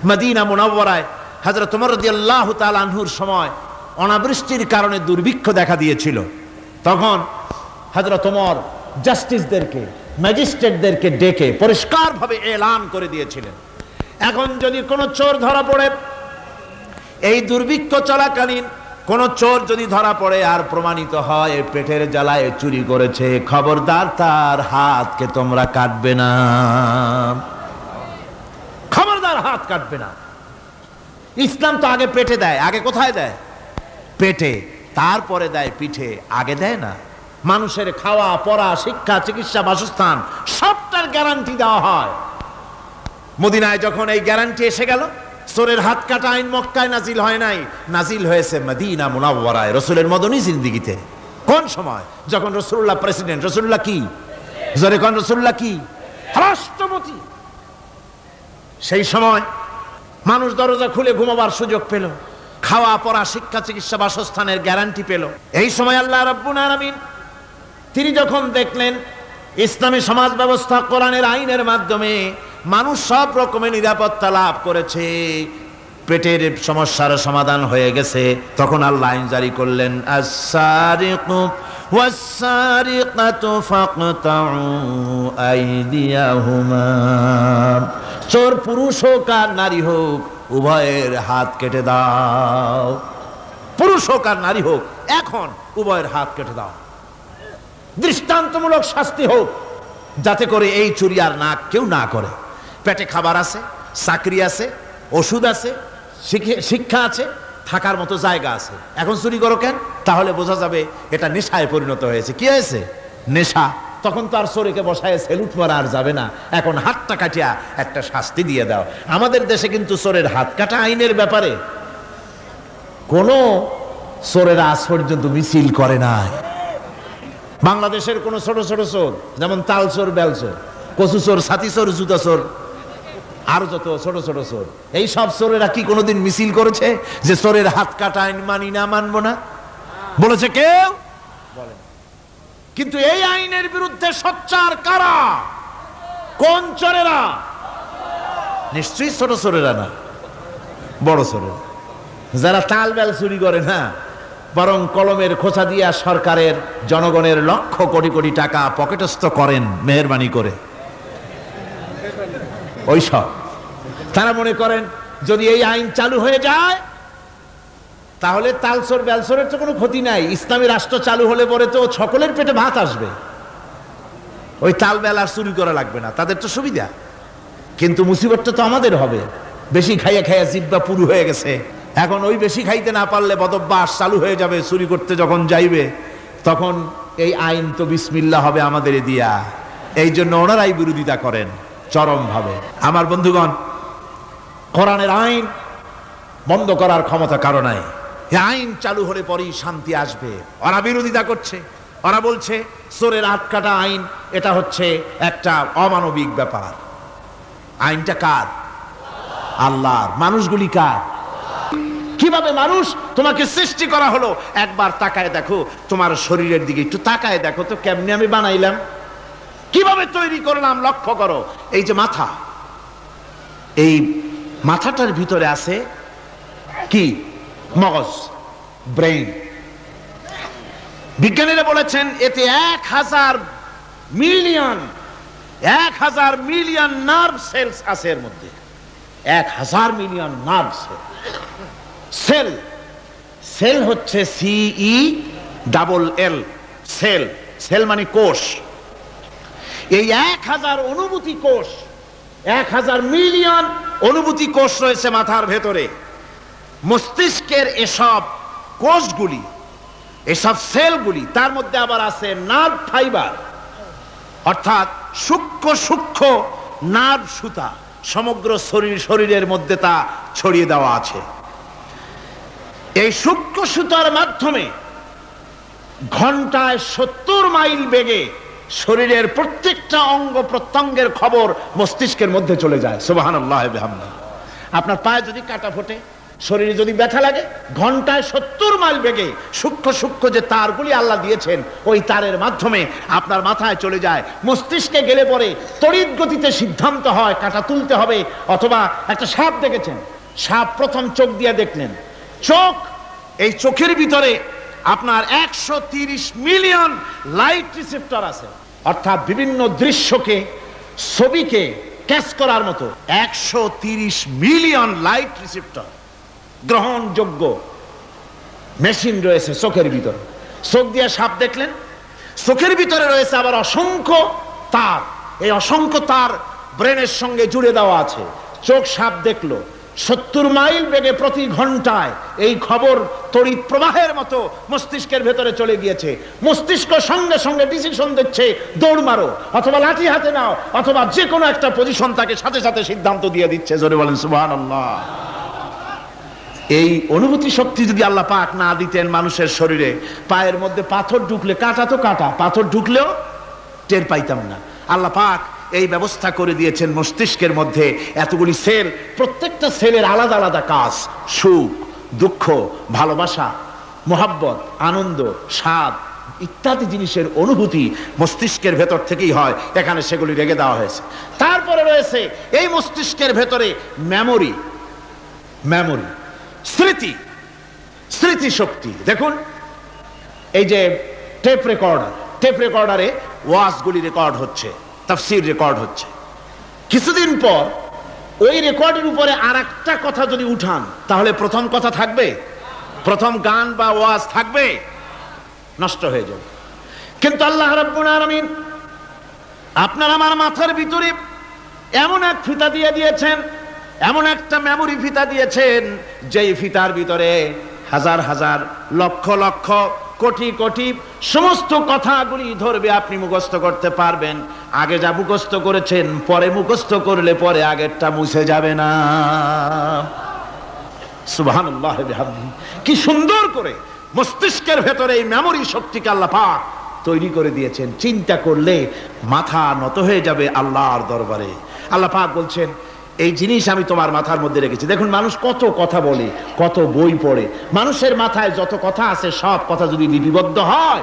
Medina মুনাওয়ারায় হযরত ওমর রাদিয়াল্লাহু তাআলা আনহুর সময় অনাবৃষ্টির কারণে দুর্ভিক্ষ দেখা দিয়েছিল। তখন হযরত ওমর জাস্টিসদেরকে, ম্যাজিস্ট্রেটদেরকে ডেকে পরিষ্কারভাবে এলান করে দিয়েছিলেন, এখন যদি কোনো চোর ধরা পড়ে, এই দুর্ভিক্ষ চলাকালীন কোন চোর যদি ধরা পড়ে আর প্রমাণিত হয় পেটের জ্বালায় চুরি করেছে, খবরদার তার হাতকে তোমরা কাটবে না, খবরদার হাত কাটবে না। ইসলাম তো আগে পেটে দেয়, আগে কোথায় দেয়? পেটে, তারপরে দেয় পিঠে, আগে দেয় না। মানুষের খাওয়া পড়া, শিক্ষা, চিকিৎসা, বাসস্থান সবটার গ্যারান্টি দেওয়া হয়। মদিনায় যখন এই গ্যারান্টি এসে গেল, চোরের হাত কাটা আইন মক্কায় নাজিল হয় নাই, নাজিল হয়েছে মদিনা মুনাওয়ারায় রাসূলের মদনী জিন্দেগিতে। কোন সময়? যখন রাসূলুল্লাহ প্রেসিডেন্ট। রাসূলুল্লাহ কি? জোরে কোন? রাসূলুল্লাহ কি? রাষ্ট্রপতি। সেই সময় মানুষ দরজা খুলে ঘুমাবার সুযোগ পেল, খাওয়া পড়া শিক্ষা চিকিৎসা বাসস্থানের গ্যারান্টি পেল। এই সময় আল্লাহ রাব্বুল আলামিন তিনি যখন দেখলেন ইসলামী সমাজ ব্যবস্থা কোরআনের আইনের মাধ্যমে মানুষ সব রকমের নিরাপত্তা লাভ করেছে, পেটের সমস্যার সমাধান হয়ে গেছে, তখন আল্লাহ আইন জারি করলেন, আস-সারিকু ওয়াস-সারিকাতু ফাকতাউ আইদিয়াহুমা। চোর পুরুষ হোক আর নারী হোক, উভয়ের হাত কেটে দাও। পুরুষ হোক আর নারী হোক, এখন উভয়ের হাত কেটে দাও। দৃষ্টান্তমূলক শাস্তি হোক, যাতে করে এই চুরি আর না কেউ না করে। পেটে খাবার আছে, চাকরি আছে, ওষুধ আছে, শিক্ষা আছে, থাকার মতো জায়গা আছে, এখন চুরি করো কেন? তাহলে বোঝা যাবে এটা নেশায় পরিণত হয়েছে। কি হয়েছে? নেশা। তখন তো আর চোরেকে বসায় সেলুট মারা আর যাবে না, এখন হাতটা কাটিয়া একটা শাস্তি দিয়ে দাও। আমাদের দেশে কিন্তু চোরের হাত কাটা আইনের ব্যাপারে কোন চোরেরা আজ পর্যন্ত মিছিল করে না। বাংলাদেশের কোন ছোট ছোট চোর, যেমন তাল চোর, বেল চোর, কচু চোর, ছাতি চোর, জুতা চোর, আরো যত ছোট ছোট চোর, এই সব চোরেরা কি কোনোদিন মিছিল করেছে যে চোরের হাত কাটা আইন মানি না, মানবো না? বলেছে কেউ? বলে। কিন্তু এই আইনের বিরুদ্ধে সোচ্চার কারা? কোন চোরেরা? নিশ্চয়ই ছোট চোরেরা না, বড় চোরেরা। যারা তাল বেল চুরি করে না, বরং কলমের খোঁচা দিয়া সরকারের, জনগণের লক্ষ কোটি কোটি টাকা পকেটস্থ করেন মেহেরবানি করে, ওই সব। তারা মনে করেন যদি এই আইন চালু হয়ে যায় তাহলে তালচোর বেলচোরের তো কোনো ক্ষতি নাই, ইসলামী রাষ্ট্র চালু হলে পরে তো সকলের পেটে ভাত আসবে, ওই তাল বেল আর চুরি করা লাগবে না, তাদের তো সুবিধা। কিন্তু মুসিবতটা তো আমাদের হবে। বেশি খাইয়া খাইয়া জিহ্বা পুরু হয়ে গেছে, এখন ওই বেশি খাইতে না পারলে বদভ্যাস চালু হয়ে যাবে। চুরি করতে যখন যাইবে তখন এই আইন তো বিসমিল্লাহ হবে আমাদের দিয়া। এই জন্য ওনারাই বিরোধিতা করেন চরমভাবে। আমার বন্ধুগণ, কোরআনের আইন বন্ধ করার ক্ষমতা কারো নাই। এই আইন চালু হলে পরেই শান্তি আসবে। ওরা বিরোধিতা করছে, ওরা বলছে চোরের হাত কাটা আইন এটা হচ্ছে একটা অমানবিক ব্যাপার। আইনটা কার? আল্লাহর। মানুষগুলি কার? কিভাবে মানুষ তোমাকে সৃষ্টি করা হলো? একবার তাকায় দেখো, তোমার শরীরের দিকে একটু তাকায় দেখো তো, কেমনে আমি বানাইলাম, কিভাবে তৈরি করলাম, লক্ষ্য করো। এই যে মাথা, এই মাথাটার ভিতরে আছে কি? মগজ, ব্রেইন। বিজ্ঞানীরা বলেছেন এতে 1000 মিলিয়ন নার্ভ সেলস আছে এর মধ্যে। 1000 মিলিয়ন নার্ভ সেল। সেল হচ্ছে CELL, সেল। সেল মানে কোষ। এই 1000 অনুভূতি কোষ, 1000 মিলিয়ন অনুভূতি কোষ রয়েছে মাথার ভেতরে। মস্তিষ্কের এসব কোষগুলি, এসব সেলগুলি, তার মধ্যে আবার আছে নার্ভ ফাইবার, অর্থাৎ সূক্ষ্ম সূক্ষ্ম নার্ভ সুতা সমগ্র শরীরের মধ্যে তা ছড়িয়ে দেওয়া আছে। এই সূক্ষ্ম সুতার মাধ্যমে ঘন্টায় 70 মাইল বেগে শরীরের প্রত্যেকটা অঙ্গ প্রত্যঙ্গের খবর মস্তিষ্কের মধ্যে চলে যায়। সুবহানাল্লাহ ওয়া বিহামদিহি। আপনার পায়ে যদি কাটা ফোটে, শরীরে যদি ব্যথা লাগে ঘন্টায় 70 মাইল বেগে সূক্ষ্ম সূক্ষ্ম যে তারগুলি আল্লাহ দিয়েছেন ওই তারের মাধ্যমে আপনার মাথায় চলে যায়, মস্তিষ্কে গেলে পরে তড়িৎ গতিতে সিদ্ধান্ত হয় কাঁটা তুলতে হবে। অথবা একটা সাপ দেখেছেন, সাপ প্রথম চোখ দিয়ে দেখলেন, চোখ, এই চোখের ভিতরে আপনার 130 মিলিয়ন লাইট রিসেপ্টর আছে, অর্থাৎ বিভিন্ন দৃশ্যকে, ছবিকে ক্যাচ করার মতো 130 মিলিয়ন লাইট রিসেপ্টর গ্রহণযোগ্য মেশিন রয়েছে চোখের ভিতরে। চোখ দিয়ে সাপ দেখলেন, চোখের ভিতরে রয়েছে আবার অসংখ্য তার, এই অসংখ্য তার ব্রেনের সঙ্গে জুড়ে দেওয়া আছে। চোখ সাপ দেখলো, 70 মাইল বেগে প্রতি ঘন্টায় এই খবর তড়িৎ প্রবাহের মতো মস্তিষ্কের ভেতরে চলে গিয়েছে। মস্তিষ্ক সঙ্গে সঙ্গে ডিসিশন দিচ্ছে, দৌড় মারো, অথবা লাঠি হাতে নাও, অথবা যে কোনো একটা পজিশন তাকে সাথে সাথে সিদ্ধান্ত দিয়ে দিচ্ছে। জোরে বলেন সুবহানাল্লাহ। এই অনুভূতি শক্তি যদি আল্লাহ পাক না দিতেন মানুষের শরীরে, পায়ের মধ্যে পাথর ঢুকলে, কাঁটা তো কাঁটা, পাথর ঢুকলেও টের পাইতাম না। আল্লাহ পাক এই ব্যবস্থা করে দিয়েছেন মস্তিষ্কের মধ্যে এতগুলি সেল, প্রত্যেকটা সেলের আলাদা আলাদা কাজ। সুখ, দুঃখ, ভালোবাসা, মোহাব্বত, আনন্দ, স্বাদ ইত্যাদি জিনিসের অনুভূতি মস্তিষ্কের ভেতর থেকেই হয়, এখানে সেগুলি রেখে দেওয়া হয়েছে। তারপরে রয়েছে এই মস্তিষ্কের ভেতরে মেমোরি, স্মৃতি, স্মৃতি শক্তি। দেখুন এই যে টেপ রেকর্ডারে ওয়াজগুলি রেকর্ড হচ্ছে, তাফসীর রেকর্ড হচ্ছে। কিছুদিন পর ওই রেকর্ডের উপরে আরেকটা কথা যদি উঠান, তাহলে প্রথম কথা থাকবে? প্রথম গান বা ওয়াজ থাকবে? নষ্ট হয়ে যাবে। কিন্তু আল্লাহ রাব্বুল আলামিন আপনার আমার মাথার ভিতরে এমন এক ফিতা দিয়ে দিয়েছেন, এমন একটা মেমোরি ফিতা দিয়েছেন, যেই ফিতার ভিতরে হাজার হাজার, লক্ষ লক্ষ, কোটি কোটি সমস্ত কথাগুলি ধরবে, আপনি মুখস্থ করতে পারবেন। আগে যা মুখস্থ করেছেন পরে মুখস্থ করলে পরে আগেরটা মুছে যাবে না। সুবহানাল্লাহ বিহামদিহি। কি সুন্দর করে মস্তিষ্কের ভেতরে এই মেমোরি শক্তিকে আল্লাহ পাক তৈরি করে দিয়েছেন। চিন্তা করলে মাথা নত হয়ে যাবে আল্লাহর দরবারে। আল্লাহ পাক বলছেন, এই জিনিস আমি তোমার মাথার মধ্যে রেখেছি। দেখুন মানুষ কত কথা বলে, কত বই পড়ে, মানুষের মাথায় যত কথা আছে সব কথা যদি লিপিবদ্ধ হয়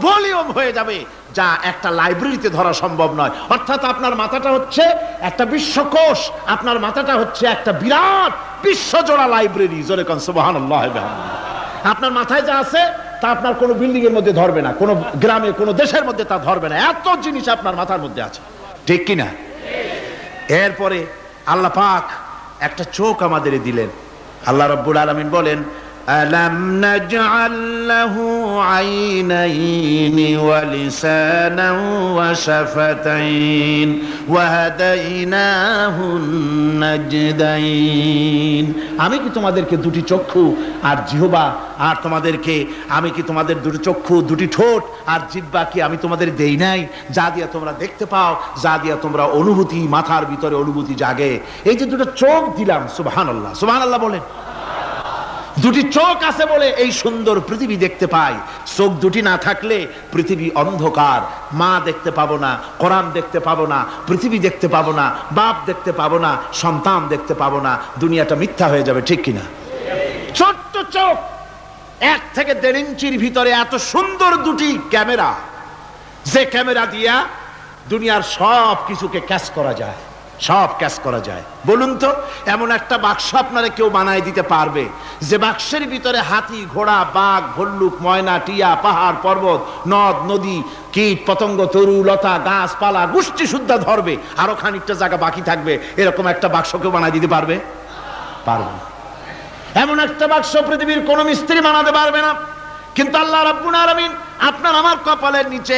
ভলিউম হয়ে যাবে, যা একটা লাইব্রেরিতে ধরা সম্ভব নয়। অর্থাৎ আপনার মাথাটা হচ্ছে একটা বিশ্বকোষ, আপনার মাথাটা হচ্ছে একটা বিরাট বিশ্বজোড়া লাইব্রেরি। জোরে কোন সুবহানাল্লাহ। আপনার মাথায় যা আছে তা আপনার কোনো বিল্ডিং এর মধ্যে ধরবে না, কোনো গ্রামে, কোনো দেশের মধ্যে তা ধরবে না, এত জিনিস আপনার মাথার মধ্যে আছে, ঠিক কিনা? এরপরে আল্লাহ পাক একটা চোখ আমাদের দিলেন। আল্লাহ রাব্বুল আলামিন বলেন, আলাম নাজআল লাহু আইনাইনি ওয়া লিসানান ওয়া শাফাতাইন ওয়া হাদাইনাহুন নাজদাইন। আমি কি তোমাদেরকে দুটি চক্ষু আর জিহ্বা, আর আমি কি তোমাদের দুটি চক্ষু, দুটি ঠোঁট আর জিহ্বা কি আমি তোমাদের দেই নাই, যা দিয়া তোমরা দেখতে পাও, যা দিয়া তোমরা অনুভূতি, মাথার ভিতরে অনুভূতি জাগে। এই যে দুটো চোখ দিলাম, সুবহানাল্লাহ, সুবহানাল্লাহ বলেন। দুটি চোখ আছে বলে এই সুন্দর পৃথিবী দেখতে পাই। চোখ দুটি না থাকলে পৃথিবী অন্ধকার, মা দেখতে পাবো না, কোরআন দেখতে পাবো না, পৃথিবী দেখতে পাবো না, বাপ দেখতে পাবো না, সন্তান দেখতে পাবো না, দুনিয়াটা মিথ্যা হয়ে যাবে, ঠিক কিনা? ছোট্ট চোখ, 1 থেকে 1.5 ইঞ্চির ভিতরে এত সুন্দর দুটি ক্যামেরা, যে ক্যামেরা দিয়া দুনিয়ার সব কিছুকে ক্যাচ করা যায়, সব ক্যাচ করা যায়। বলুন তো, এমন একটা বাক্স আপনারা কেউ বানায় দিতে পারবে যে বাক্সের ভিতরে হাতি, ঘোড়া, বাঘ, ভল্লুক, ময়না, টিয়া, পাহাড়, পর্বত, নদ, নদী, কীট, পতঙ্গ, তরু, লতা, গাছপালা, গোষ্ঠী সুদ্ধা ধরবে, আরো খানিকটা জায়গা বাকি থাকবে, এরকম একটা বাক্স কেউ বানায় দিতে পারবে? পারবে না। এমন একটা বাক্স পৃথিবীর কোন মিস্ত্রি বানাতে পারবে না। কিন্তু আল্লাহ রাব্বুল আলামিন আপনার আমার কপালের নিচে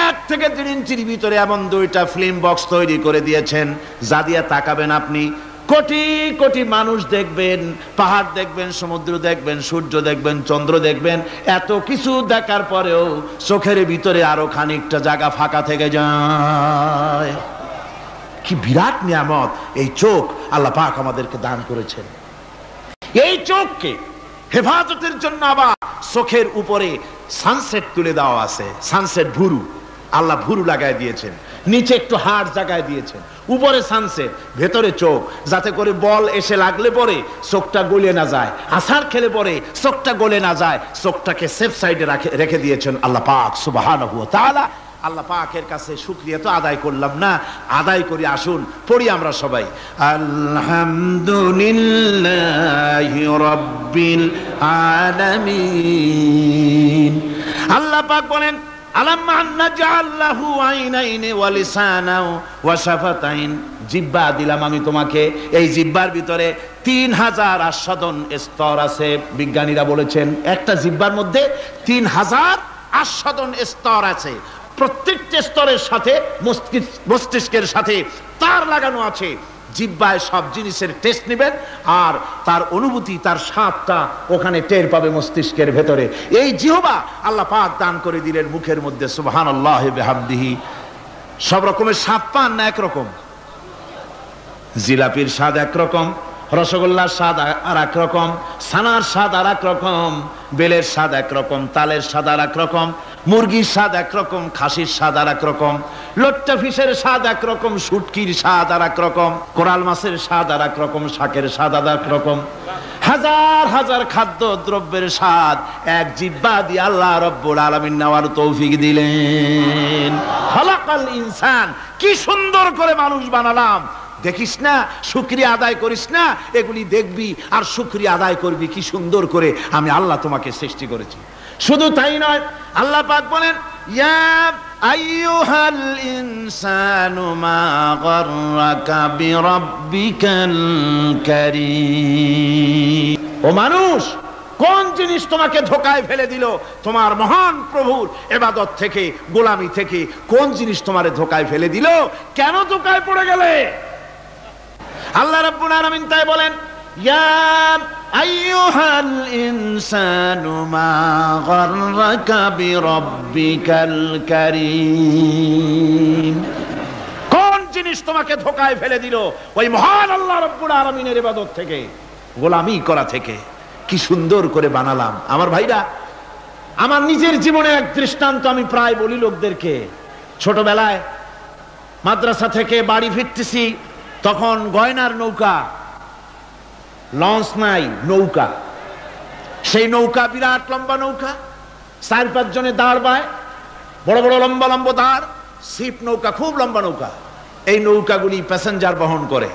1 থেকে 1.5 ইঞ্চির ভিতরে এমন 2টা ফিল্ম বক্স তৈরি করে দিয়েছেন, যা দিয়ে তাকাবেন আপনি কোটি কোটি মানুষ দেখবেন, পাহাড় দেখবেন, সমুদ্র দেখবেন, সূর্য দেখবেন, চন্দ্র দেখবেন। এত কিছু দেখার পরেও চোখের ভিতরে আরো খানিকটা জায়গা ফাঁকা থেকে যায়। কি বিরাট নিয়ামত এই চোখ আল্লাহ পাক আমাদেরকে দান করেছেন। এই চোখকে হেফাজতের জন্য আবার চোখের উপরে সানসেট তুলে দেওয়া আছে, সানসেট ভুরু। আল্লাহ ভুরু লাগায় দিয়েছেন, নিচে একটু হাড় জাগায় দিয়েছেন, উপরে সানসেট, ভেতরে চোখ, যাতে করে বল এসে লাগলে পরে চোখটা গলে না যায়, আছাড় খেলে পরে চোখটা গলে না যায়, চোখটাকে সেফ সাইডে রেখে দিয়েছেন আল্লাহ পাক সুবহানাহু ওয়া তাআলা। আল্লাহ পাকের কাছে শুকরিয়া তো আদায় করলাম না, আদায় করি। আসুন পড়ি আমরা সবাই, আলহামদুলিল্লাহি রাব্বিল আলামিন। আল্লাহ পাক বলেন, আলাম নাজআল লাহু আইনাইনি ওয়া লিসানাও ওয়া শাফাতাইন। জিহ্বা দিলাম আমি তোমাকে, এই জিহ্বার ভিতরে 3000 আস্বাদন স্তর আছে। বিজ্ঞানীরা বলেছেন একটা জিহ্বার মধ্যে 3000 আস্বাদন স্তর আছে। প্রত্যেকটা স্তরের সাথে মস্তিষ্কের সাথে তার লাগানো আছে। জিহ্বায় সব জিনিসের টেস্ট নেবেন, আর তার অনুভূতি, তার স্বাদটা ওখানে টের পাবে মস্তিষ্কের ভেতরে। এই জিহ্বা আল্লাহ পাক দান করে দিলেন মুখের মধ্যে। সুবহানাল্লাহি বিহামদিহি। সব রকমের স্বাদ পান না একরকম? জিলাপির স্বাদ একরকম, রসগোল্লার স্বাদ আর এক রকম, ছানার স্বাদ আর এক রকম, বেলের স্বাদ একরকম, তালের স্বাদ আর এক রকম, মুরগির স্বাদ একরকম, খাসির স্বাদ আর এক রকম, লট্টা ফিশের স্বাদ একরকম, শুটকির স্বাদ আর এক রকম, কোরাল মাছের স্বাদ আর এক রকম, শাকের স্বাদ আর এক রকম। হাজার হাজার খাদ্য দ্রব্যের স্বাদ এক জিহ্বা দিয়ে আল্লাহ রব্বুল আলামিন নেওয়ার তৌফিক দিলেন। খালাকাল ইনসান, কি সুন্দর করে মানুষ বানালাম। দেখিস না, শুকরিয়া আদায় করিস না, এগুলি দেখবি আর শুকরিয়া আদায় করবি কি সুন্দর করে আমি আল্লাহ তোমাকে সৃষ্টি করেছি। শুধু তাই নয়, আল্লাহ পাক বলেন, ইয়া আইয়ুহাল ইনসানু মা গাররাকা বিরাব্বিকাল কারীম। ও মানুষ, কোন জিনিস তোমাকে ধোঁকায় ফেলে দিল তোমার মহান প্রভুর ইবাদত থেকে, গোলামি থেকে? কোন জিনিস তোমারে ধোঁকায় ফেলে দিল? কেন ধোঁকায় পড়ে গেলে? আল্লাহ রাব্বুল আলামিন তাই বলেন, ইয়া আইয়ুহাল ইনসানু মা গাররাকা বিরাব্বিকাল কারীম। কোন জিনিস তোমাকে ধোঁকায় ফেলে দিল ওই মহান আল্লাহ রাব্বুল আলামিনের ইবাদত থেকে, গোলামি করা থেকে? কি সুন্দর করে বানালাম। আমার ভাইরা, আমার নিজের জীবনে এক দৃষ্টান্ত আমি প্রায় বলি লোকদেরকে। ছোটবেলায় মাদ্রাসা থেকে বাড়ি ফিরতেছি, তখন গয়নার নৌকা, লঞ্চ নাই, নৌকা। সেই নৌকা বিরাট লম্বা নৌকা, 4-5 জনে দাঁড় বায়, বড় বড় লম্বা লম্বা দাঁড়, শিপ নৌকা, খুব লম্বা নৌকা। এই নৌকাগুলি প্যাসেঞ্জার বহন করে।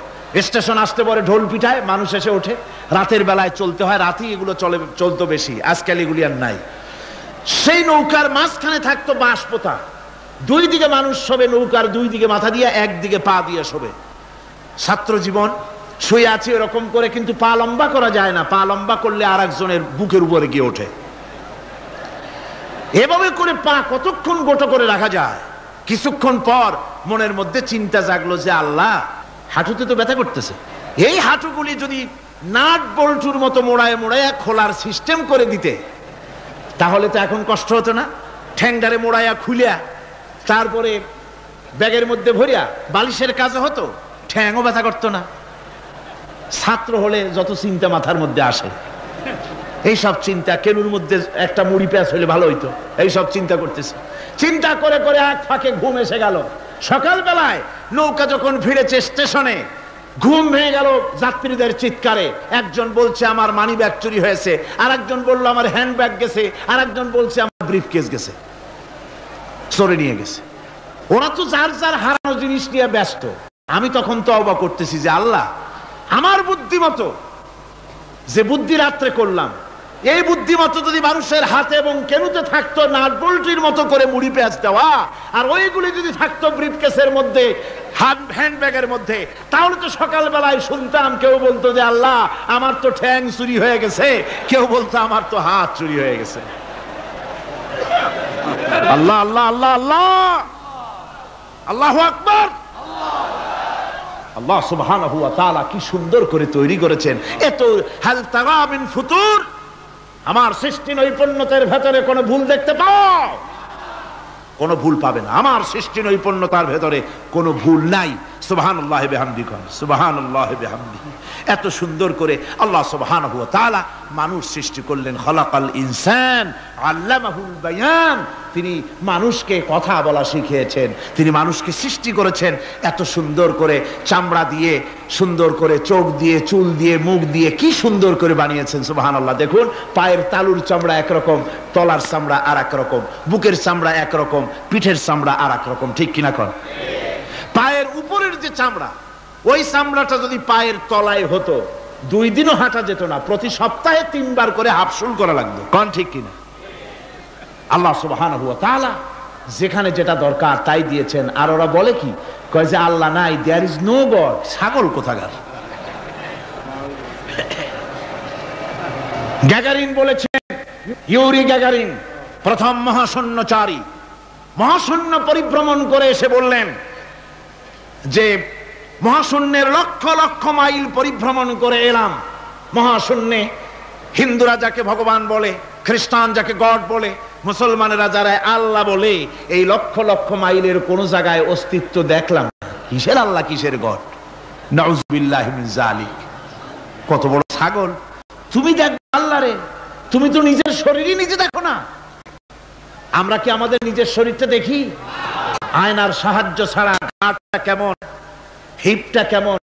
স্টেশন আসতে পরে ঢোল পিঠায়, মানুষ এসে ওঠে। রাতের বেলায় চলতে হয়, রাতেই এগুলো চলতো বেশি, আজকাল এগুলি আর নাই। সেই নৌকার মাঝখানে থাকতো বাঁশ পোতা, 2 দিকে মানুষ শোবে, নৌকার 2 দিকে মাথা দিয়ে, একদিকে পা দিয়ে শোবে। ছাত্র জীবন, শুয়ে আছে এরকম করে, কিন্তু পা লম্বা করা যায় না, পা লম্বা করলে আর একজনের বুকের উপরে গিয়ে ওঠে। এভাবে করে পা কতক্ষণ গোটো করে রাখা যায়? কিছুক্ষণ পর মনের মধ্যে চিন্তা জাগলো যে আল্লাহ, হাঁটুতে তো ব্যথা করতেছে, এই হাঁটুগুলি যদি নাট বল্টুর মতো মোড়ায় মোড়ায় খোলার সিস্টেম করে দিতে, তাহলে তো এখন কষ্ট হতো না। ঠ্যাংডারে মোড়াইয়া খুলিয়া তারপরে ব্যাগের মধ্যে ভরিয়া বালিশের কাজ হতো, ঠ্যাংও ব্যথা করতো না। ছাত্র হলে যত চিন্তা মাথার মধ্যে আসে, এইসব চিন্তা, কেনুর মধ্যে একটা মুড়ি পেঁয়াজ হইলে ভালো হইতো, এইসব চিন্তা করতেছে। চিন্তা করে করে এক ফাঁকে ঘুম এসে গেল। সকালবেলায় নৌকা যখন ফিরেছে স্টেশনে, ঘুম ভেঙে গেল যাত্রীদের চিৎকারে। একজন বলছে আমার মানি ব্যাগ চুরি হয়েছে, আর একজন বললো আমার হ্যান্ড ব্যাগ গেছে, আর একজন বলছে আমার ব্রিফ কেস গেছে, চোরে নিয়ে গেছে। ওরা তো যার যার হারানো জিনিস নিয়ে ব্যস্ত। আমি তখন তওবা করতেছি যে আল্লাহ, আমার বুদ্ধিমতো যে বুদ্ধি রাত্রে করলাম, এই বুদ্ধিমতো যদি মানুষের হাতে এবং কেনুতে থাকতো নাট বল্টুর মতো করে মুড়ি পেঁয়াজ দেওয়া, আর ওইগুলি যদি থাকতো ব্রিফকেসের মধ্যে, হ্যান্ডব্যাগের মধ্যে, তাহলে তো সকালবেলায় শুনতাম কেউ বলতো যে আল্লাহ আমার তো ঠ্যাং চুরি হয়ে গেছে, কেউ বলতো আমার তো হাত চুরি হয়ে গেছে। আল্লাহ আল্লাহ আল্লাহ আল্লাহ, আল্লাহু আকবার। আল্লাহ সুবহানাহু ওয়া তাআলা কি সুন্দর করে তৈরি করেছেন। এত হাল তারা মিন ফুতুর, আমার সৃষ্টি নৈপুণ্যতার ভেতরে কোনো ভুল দেখতে পাও? কোনো ভুল পাবে না। আমার সৃষ্টি নৈপুণ্যতার ভেতরে কোনো ভুল নাই। সুবহানাল্লাহি বিহামদি কোন সুবহানাল্লাহি বিহামদিহি। এত সুন্দর করে আল্লাহ সুবহানাহু ওয়া তাআলা মানুষ সৃষ্টি করলেন। খলাকাল ইনসান আল্লামাহুল বায়ান। তিনি মানুষকে কথা বলা শিখিয়েছেন, তিনি মানুষকে সৃষ্টি করেছেন এত সুন্দর করে, চামড়া দিয়ে, সুন্দর করে চোখ দিয়ে, চুল দিয়ে, মুখ দিয়ে, কি সুন্দর করে বানিয়েছেন সুবহানাল্লাহ। দেখুন, পায়ের তালুর চামড়া একরকম, তলার চামড়া আর এক রকম, বুকের চামড়া একরকম, পিঠের চামড়া আর এক রকম, ঠিক কিনা কন? পায়ের উপরের যে চামড়া, ওই চামড়াটা যদি পায়ের তলায় হতো 2 দিনও হাঁটা যেত না, প্রতি সপ্তাহে 3 বার করে হাফসুল করা লাগতো, কন ঠিক কিনা? আল্লাহ সুবহানাহু ওয়া তাআলা যেখানে যেটা দরকার তাই দিয়েছেন। আর ওরা বলে কি, কয় যে আল্লাহ নাই, দেয়ার ইজ নো গড। ছাগল কোথাকার। গ্যাগারিন বলেছেন, ইউরি গ্যাগারিন প্রথম মহাশূন্যচারী, মহাশূন্য পরিভ্রমণ করে এসে বললেন যে মহাশূন্যের লক্ষ লক্ষ মাইল পরিভ্রমণ করে এলাম। মহাশূন্যে হিন্দুরা যাকে ভগবান বলে, খ্রিস্টান যাকে গড বলে, মুসলমানেরা যারা আল্লাহ বলে, এই লক্ষ লক্ষ মাইলের কোন জায়গায় অস্তিত্ব দেখলাম না। কিসের আল্লাহ, কিসের গড? নাউযুবিল্লাহি মিন যালিক। কত বড় ছাগল! তুমি দেখ আল্লাহ রে, তুমি তো নিজের শরীরই নিজে দেখো না। আমরা কি আমাদের নিজের শরীরটা দেখি? আয়নার সাহায্য ছাড়া ঘাড়টা কেমন, হিপটা কেমন,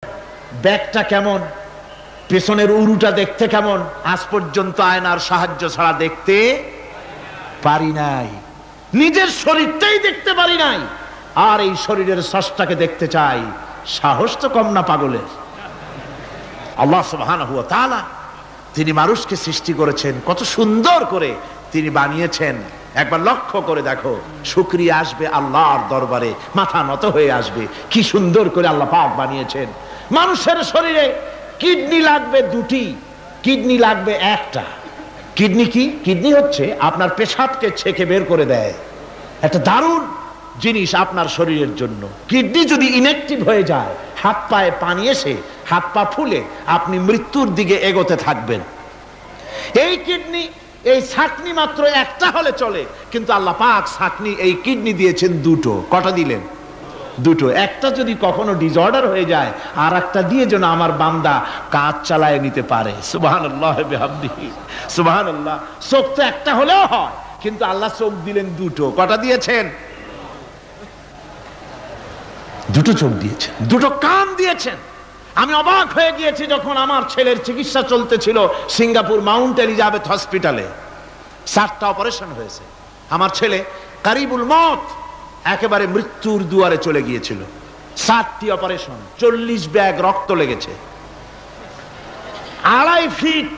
ব্যাকটা কেমন, পেছনের উরুটা দেখতে কেমন, আজ পর্যন্ত আয়নার সাহায্য ছাড়া দেখতে পারি নাই। নিজের শরীরটাই দেখতে পারি নাই, আর এই শরীরের স্রষ্টাকে দেখতে চাই। সাহস তো কম না পাগলের। আল্লাহ সুবহানাহু ওয়া তাআলা তিনি মানুষকে সৃষ্টি করেছেন, কত সুন্দর করে তিনি বানিয়েছেন। একবার লক্ষ্য করে দেখো, শুকরিয়া আসবে আল্লাহর দরবারে, মাথা নত হয়ে আসবে। কি সুন্দর করে আল্লাহ পাক বানিয়েছেন। মানুষের শরীরে কিডনি লাগবে 2টি, কিডনি লাগবে 1টা। কিডনি কি? কিডনি হচ্ছে আপনার পেশাবকে ছেঁকে বের করে দেয়, একটা দারুণ জিনিস আপনার শরীরের জন্য। কিডনি যদি ইনঅ্যাক্টিভ হয়ে যায়, হাত পায়ে পানি এসে হাত পা ফুলে আপনি মৃত্যুর দিকে এগোতে থাকবেন। এই কিডনি, এই ছাকনি মাত্র 1টা হলে চলে, কিন্তু আল্লাহ পাক ছাকনি, এই কিডনি দিয়েছেন 2টো। কটা দিলেন? 2টো। একটা যদি কখনো ডিসঅর্ডার হয়ে যায়, আর একটা দিয়ে যেন আমার বান্দা কাজ চালায় নিতে পারে। সুবহানাল্লাহ বিহামদিহি, সুবহানাল্লাহ। চোখ তো একটা হলেও হয়, কিন্তু আল্লাহ চোখ দিলেন 2টো। কটা দিয়েছেন? 2টো চোখ দিয়েছেন, 2টো কান দিয়েছেন। আমি অবাক হয়ে গিয়েছি যখন আমার ছেলের চিকিৎসা চলতেছিল সিঙ্গাপুর মাউন্ট এলিজাবেথ হসপিটালে। 4টা অপারেশন হয়েছে। আমার ছেলে কারিবুল মত, একেবারে মৃত্যুর দুয়ারে চলে গিয়েছিল। 7টি অপারেশন, 40 ব্যাগ রক্ত লেগেছে। 2.5 ফিট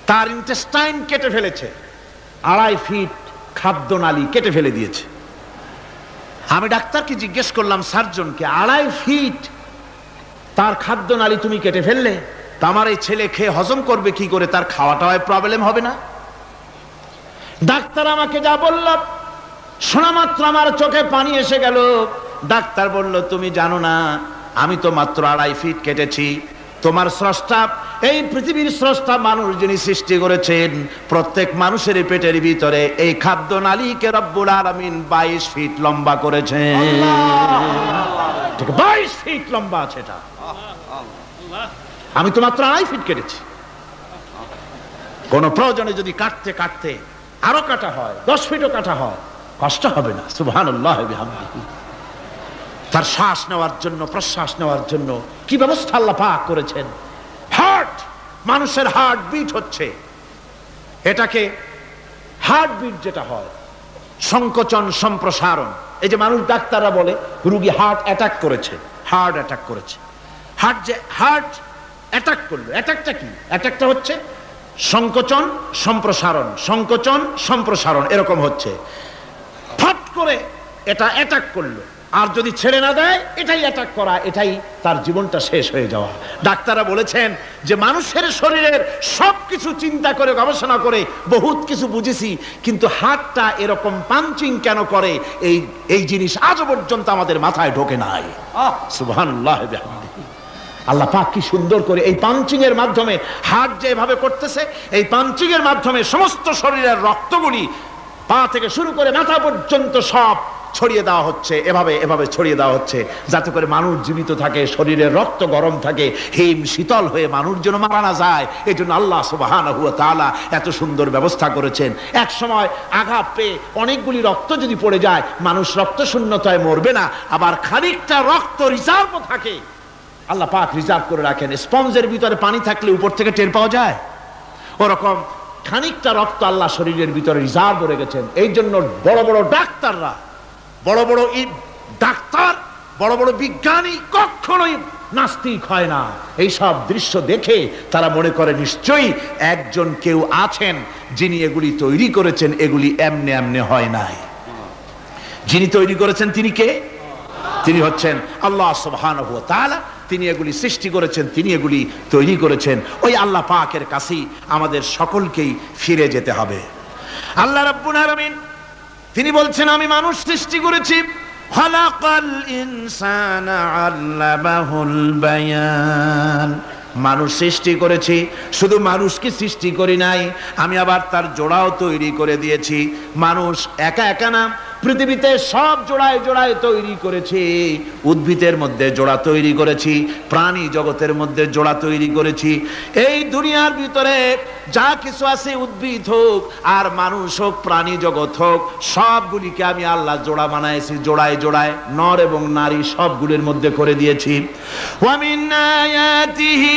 তার ইন্টেস্টাইন কেটে ফেলেছে, 2.5 ফিট খাদ্যনালী কেটে ফেলে দিয়েছে। আমি ডাক্তারকে জিজ্ঞেস করলাম, সার্জনকে, 2.5 ফিট তার খাদ্যনালী তুমি কেটে ফেললে, তা আমার এই ছেলে খেয়ে হজম করবে কি করে? তার খাওয়াটায় প্রবলেম হবে না? ডাক্তার আমাকে যা বলল, শোনা মাত্র আমার চোখে পানি এসে গেল। ডাক্তার বলল, তুমি জানো না, আমি তো মাত্র 2.5 ফিট কেটেছি। তোমার স্রষ্টা, এই পৃথিবীর স্রষ্টা মানুষ যিনি সৃষ্টি করেছেন, প্রত্যেক মানুষের পেটের ভিতরে এই খাদ্যনালীকে রব্বুল আলামিন 22 ফিট লম্বা করেছেন। 22 ফিট লম্বা আছে এটা। আমি তো মাত্র 2.5 ফিট কেটেছি। কোন প্রয়োজনে যদি কাটতে কাটতে আরো কাটা হয়, 10 ফিটও কাটা হয়, কষ্ট হবে না। সুবহানাল্লাহ বিহামদিহি। তার শ্বাস নেওয়ার জন্য, প্রশ্বাস নেওয়ার জন্য কি ব্যবস্থা আল্লাহ পাক করেছেন। হার্ট, মানুষের হার্ট বিট হচ্ছে, এটাকে হার্ট বিট যেটা হয়, সংকোচন সম্প্রসারণ। এই যে মানুষ, ডাক্তাররা বলে রোগী হার্ট অ্যাটাক করেছে, হার্ট অ্যাটাক করেছে। হার্ট যে হার্ট অ্যাটাক করলো, অ্যাটাকটা কি? অ্যাটাকটা হচ্ছে সংকোচন সম্প্রসারণ, সংকোচন সম্প্রসারণ, এরকম হচ্ছে। ফট করে এটা অ্যাটাক করলো, আর যদি ছেড়ে না দেয়, এটাই অ্যাটাক করা, এটাই তার জীবনটা শেষ হয়ে যাওয়া। ডাক্তাররা বলেছেন যে মানুষের শরীরের সবকিছু চিন্তা করে, গবেষণা করে বহুত কিছু বুঝেছি, কিন্তু হার্টটা এরকম পাঞ্চিং কেন করে, এই জিনিস আজও পর্যন্ত আমাদের মাথায় ঢোকে নাই। সুবহানাল্লাহ বিহামদিহি। আল্লাহ পাক কি সুন্দর করে এই পাঞ্চিং এর মাধ্যমে, হার্ট যেভাবে করতেছে, এই পাঞ্চিং এর মাধ্যমে সমস্ত শরীরের রক্তগুলি পা থেকে শুরু করে মাথা পর্যন্ত সব ছড়িয়ে দেওয়া হচ্ছে, এভাবে এভাবে ছড়িয়ে দেওয়া হচ্ছে, যাতে করে মানুষ জীবিত থাকে, শরীরের রক্ত গরম থাকে, হিম শীতল হয়ে মানুষ যেন মারা না যায়। এই জন্য আল্লাহ সুবহানাহু ওয়া তাআলা এত সুন্দর ব্যবস্থা করেছেন। এক সময় আঘাত পেয়ে অনেকগুলি রক্ত যদি পড়ে যায়, মানুষ রক্ত শূন্যতায় মরবে না, আবার খানিকটা রক্ত রিজার্ভ থাকে, আল্লাহ পাক রিজার্ভ করে রাখেন। স্পঞ্জের ভিতরে পানি থাকলে উপর থেকে টের পাওয়া যায়, ওরকম খানিকটা রক্ত আল্লাহ শরীরের ভিতরে রিজার্ভ করে গেছেন। এই জন্য বড় বড় ডাক্তাররা, বড় বড় ডাক্তার, বড় বড় বিজ্ঞানী কখনোই নাস্তিক হয় না। এই সব দৃশ্য দেখে তারা মনে করে নিশ্চয়ই একজন কেউ আছেন যিনি এগুলি তৈরি করেছেন, এগুলি এমনে এমনে হয় নাই। যিনি তৈরি করেছেন তিনি কে? তিনি হচ্ছেন আল্লাহ সুবহানাহু ওয়া তাআলা। তিনি এগুলি সৃষ্টি করেছেন, তিনি এগুলি তৈরি করেছেন। ওই আল্লাহ পাকের কাছেই আমাদের সকলকেই ফিরে যেতে হবে। আল্লাহ রাব্বুল আলামিন তিনি বলছেন, আমি মানুষ সৃষ্টি করেছি, খালাকাল ইনসানা আল্লামাহুল বায়ান। মানুষ সৃষ্টি করেছি, শুধু মানুষকে সৃষ্টি করি নাই, আমি আবার তার জোড়াও তৈরি করে দিয়েছি। মানুষ একা একা না, পৃথিবীতে সব জোড়ায় জোড়ায় তৈরি করেছি। উদ্ভিদের মধ্যে জোড়া তৈরি করেছি, প্রাণী জগতের মধ্যে জোড়া তৈরি করেছি। এই দুনিয়ার ভিতরে যা কিছু আছে, উদ্ভিদ হোক আর মানুষ হোক, প্রাণী জগৎ হোক, সবগুলিকে আমি আল্লাহ জোড়া বানাইছি, জোড়ায় জোড়ায় নর এবং নারী সবগুলির মধ্যে করে দিয়েছি। ওয়া মিন আয়াতিহি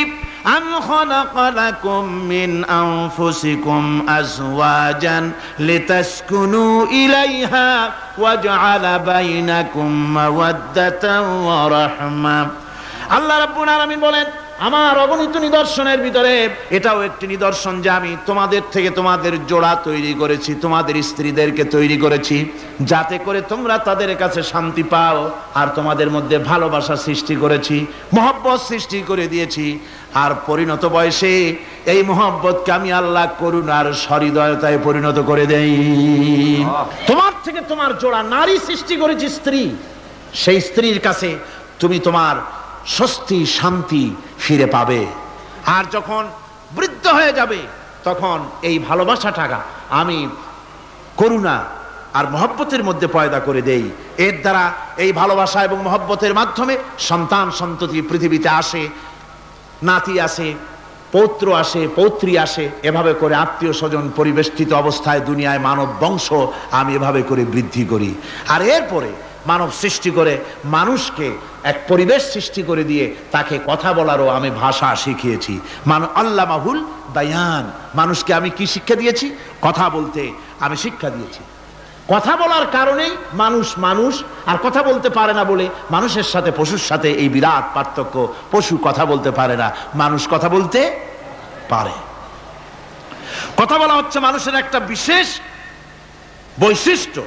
أَمْ خَلَقَ لَكُم مِّنْ أَنفُسِكُمْ أَزْوَاجًا لِتَسْكُنُوا إِلَيْهَا وَجَعَلَ بَيْنَكُم مَّوَدَّةً وَرَحْمَةً। আল্লাহ রাব্বুল আলামিন বলেন, আমার অগণিত নিদর্শনের ভিতরে এটাও একটি নিদর্শন যে আমি তোমাদের থেকে তোমাদের জোড়া তৈরি করেছি, তোমাদের স্ত্রীদেরকে তৈরি করেছি, যাতে করে তোমরা তাদের কাছে শান্তি পাও। আর তোমাদের মধ্যে ভালোবাসা সৃষ্টি করেছি, মহব্বত সৃষ্টি করে দিয়েছি। আর পরিণত বয়সে এই মহব্বতকে আমি আল্লাহ করুণার সহৃদয়তায় পরিণত করে দেই। তোমার থেকে তোমার জোড়া নারী সৃষ্টি করেছি, স্ত্রী। সেই স্ত্রীর কাছে তুমি তোমার স্বস্তি শান্তি ফিরে পাবে। আর যখন বৃদ্ধ হয়ে যাবে, তখন এই ভালোবাসাটা আমি করুণা আর মহব্বতের মধ্যে পয়দা করে দেই। এর দ্বারা এই ভালোবাসা এবং মহব্বতের মাধ্যমে সন্তান সন্ততি পৃথিবীতে আসে, নাতি আসে, পৌত্র আসে, পৌত্রী আসে, এভাবে করে আত্মীয় স্বজন পরিবেষ্টিত অবস্থায় দুনিয়ায় মানব বংশ আমি এভাবে করে বৃদ্ধি করি। আর এরপরে মানব সৃষ্টি করে মানুষকে এক পরিবেশ সৃষ্টি করে দিয়ে তাকে কথা বলারও আমি ভাষা শিখিয়েছি। আল্লামাহুল বায়ান। মানুষকে আমি কি শিক্ষা দিয়েছি? কথা বলতে আমি শিক্ষা দিয়েছি। কথা বলার কারণেই মানুষ মানুষ, আর কথা বলতে পারে না বলে মানুষের সাথে পশুর সাথে এই বিরাট পার্থক্য। পশু কথা বলতে পারে না, মানুষ কথা বলতে পারে। কথা বলা হচ্ছে মানুষের একটা বিশেষ বৈশিষ্ট্য।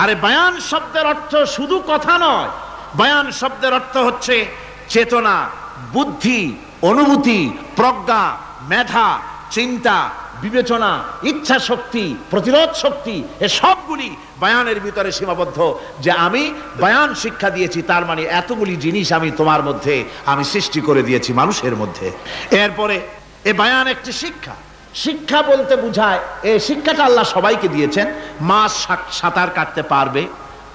আরে বায়ান শব্দের অর্থ শুধু কথা নয়, বায়ান শব্দের অর্থ হচ্ছে চেতনা, বুদ্ধি, অনুভূতি, প্রজ্ঞা, মেধা, চিন্তা, বিবেচনা, ইচ্ছা শক্তি, প্রতিরোধ শক্তি, এ সবগুলি বায়ানের ভিতরে সীমাবদ্ধ। যে আমি বায়ান শিক্ষা দিয়েছি, তার মানে এতগুলি জিনিস আমি তোমার মধ্যে আমি সৃষ্টি করে দিয়েছি মানুষের মধ্যে। এরপরে এ বায়ান একটি শিক্ষা। শিক্ষা বলতে বুঝায়, এই শিক্ষাটা আল্লাহ সবাইকে দিয়েছেন। মাছ সাঁতার কাটতে পারবে,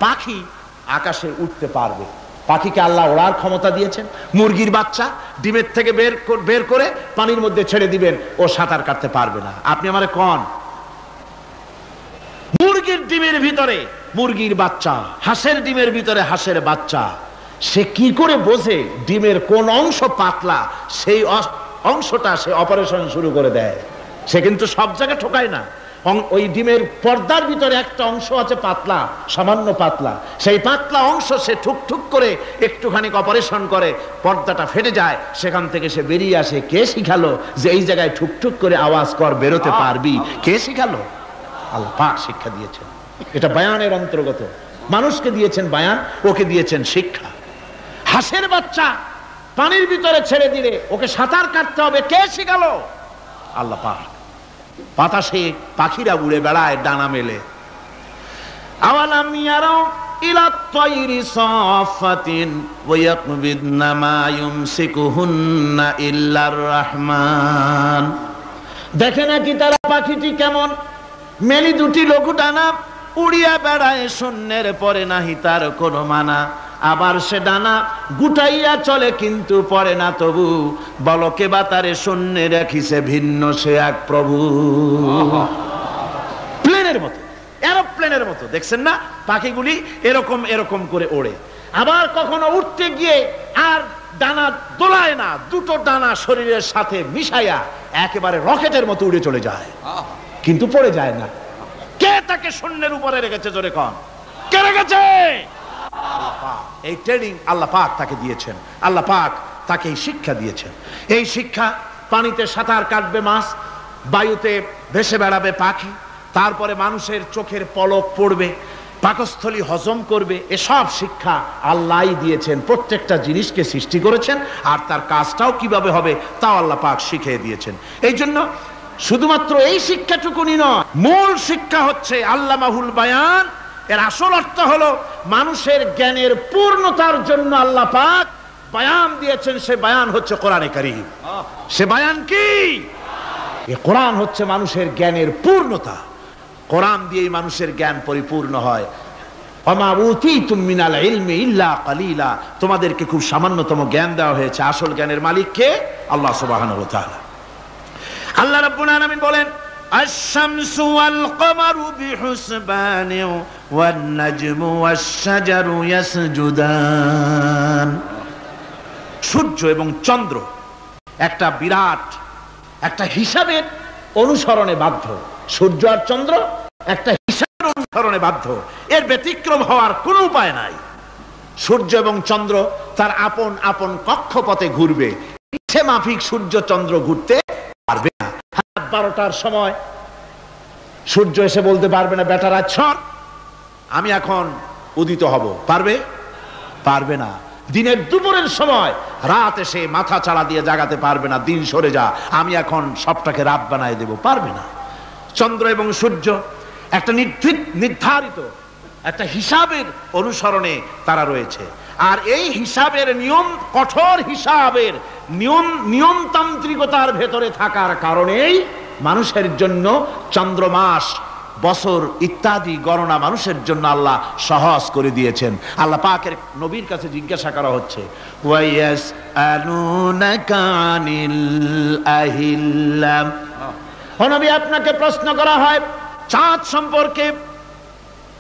পাখি আকাশে উঠতে পারবে, পাখিকে আল্লাহ ওড়ার ক্ষমতা দিয়েছেন। মুরগির বাচ্চা ডিমের থেকে বের করে পানির মধ্যে ছেড়ে দিবেন, ও সাঁতার কাটতে পারবে না। আপনি আমারে কোন মুরগির ডিমের ভিতরে মুরগির বাচ্চা, হাঁসের ডিমের ভিতরে হাঁসের বাচ্চা, সে কি করে বোঝে ডিমের কোন অংশ পাতলা, সেই অংশটা সে অপারেশন শুরু করে দেয়। সে কিন্তু সব জায়গায় ঠকায় না। ওই ডিমের পর্দার ভিতরে একটা অংশ আছে পাতলা, সামান্য পাতলা, সেই পাতলা অংশ সে ঠুকঠুক করে একটুখানি অপারেশন করে, পর্দাটা ফেটে যায়, সেখান থেকে সে বেরিয়ে আসে। কে শিখালো যে এই জায়গায় ঠুকঠুক করে আওয়াজ কর, বেরোতে পারবি? কে শিখালো? আল্লাহ পাক শিক্ষা দিয়েছেন। এটা বায়ানের অন্তর্গত। মানুষকে দিয়েছেন বায়ান, ওকে দিয়েছেন শিক্ষা। হাঁসের বাচ্চা পানির ভিতরে ছেড়ে দিলে ওকে সাঁতার কাটতে হবে, কে শিখালো? আল্লাহ পাক। বাতাসে পাখিরা উড়ে বেড়ায় ডানা মেলে। আওয়ালাম ইয়ারাও ইলা তায়রি সাফাতিন ওয়া ইয়াকবিদনা মা ইউমসিকুহুন্না ইল্লার রহমান। দেখে নাকি তারা পাখিটি কেমন? মেলি দুটি লঘু ডানা, উড়িয়া বেড়ায় শূন্যের পরে নাহি তার কোনো মানা, আবার সে ডানা গুটাইয়া চলে কিন্তু পরে না তবু, বলকে বা তারে শূন্যে রাখিছে ভিন্ন সে এক প্রভু। প্লেনের মতো, এরোপ্লেনের মতো, দেখছেন না পাখিগুলি এরকম এরকম করে ওড়ে। আবার কখনো উঠতে গিয়ে আর ডানা দোলায় না, দুটো ডানা শরীরের সাথে মিশাইয়া একেবারে রকেটের মতো উড়ে চলে যায়, কিন্তু পড়ে যায় না। কে তাকে শূন্যের উপরে রেখেছে? জোরে কন, কে রেখেছে? এই ট্রেনিং আল্লাহ পাক তাকে দিয়েছেন, আল্লাহ পাক তাকে এই শিক্ষা দিয়েছেন। এই শিক্ষা, পানিতে সাঁতার কাটবে মাছ, বায়ুতে ভেসে বেড়াবে পাখি, তারপরে মানুষের চোখের পলক পড়বে, পাকস্থলী হজম করবে, এসব শিক্ষা আল্লাহই দিয়েছেন। প্রত্যেকটা জিনিসকে সৃষ্টি করেছেন, আর তার কাজটাও কিভাবে হবে তাও আল্লাহ পাক শিখিয়ে দিয়েছেন। এই জন্য শুধুমাত্র এই শিক্ষাটুকুনি নয়, মূল শিক্ষা হচ্ছে আল্লামাহুল বায়ান। এর আসল অর্থ হলো মানুষের জ্ঞানের পূর্ণতার জন্য আল্লাহ পাক বায়ান দিয়েছেন। সে বায়ান হচ্ছে কোরআনে কারীম। সে বায়ান কি? এই কোরআন হচ্ছে মানুষের জ্ঞানের পূর্ণতা। কোরআন দিয়েই মানুষের জ্ঞান পরিপূর্ণ হয়। ওমা উতীতুম মিনাল ইলমি ইল্লা কালিলা, তোমাদেরকে খুব সামান্যতম জ্ঞান দেওয়া হয়েছে। আসল জ্ঞানের মালিক কে? আল্লাহ সুবহানাহু ওয়া তাআলা। আল্লাহ রাব্বুল আলামিন বলেন, আশ-শামসু ওয়াল কমারু বিহুসবানিন ওয়ান নাজমু ওয়াশ-শাজারু ইয়াসজুদান। সূর্য এবং চন্দ্র একটা বিরাট একটা হিসাবের অনুসরণে বাধ্য। সূর্য আর চন্দ্র একটা হিসাবের অনুসরণে বাধ্য, এর ব্যতিক্রম হওয়ার কোনো উপায় নাই। সূর্য এবং চন্দ্র তার আপন আপন কক্ষপথে ঘুরবে, ইচ্ছে মাফিক সূর্য চন্দ্র ঘুরতে পারবে না। 12টার সময় সূর্য এসে বলতে পারবে না, বেটা রাত সর, আমি এখন উদিত হব। পারবে? পারবে না। দিনের দুপুরের সময় রাত এসে মাথা চাড়া দিয়ে জাগাতে পারবে না, দিন সরে যা, আমি এখন সবটাকে রাত বানায় দেব, পারবে না। চন্দ্র এবং সূর্য একটা নির্ধারিত একটা হিসাবের অনুসরণে তারা রয়েছে, আর এই হিসাবের নিয়ম, কঠোর হিসাবের নিয়মতান্ত্রিকতার ভেতরে থাকার কারণেই মানুষের জন্য চন্দ্র, মাস, বছর ইত্যাদি গণনা মানুষের জন্য আল্লাহ সহজ করে দিয়েছেন। আল্লাহ পাকের নবীর কাছে জিজ্ঞাসা করা হচ্ছে, ওয়ায়াসআলুনাকা আনিল আহিল্লাম, ও নবী আপনাকে প্রশ্ন করা হয় চাঁদ সম্পর্কে।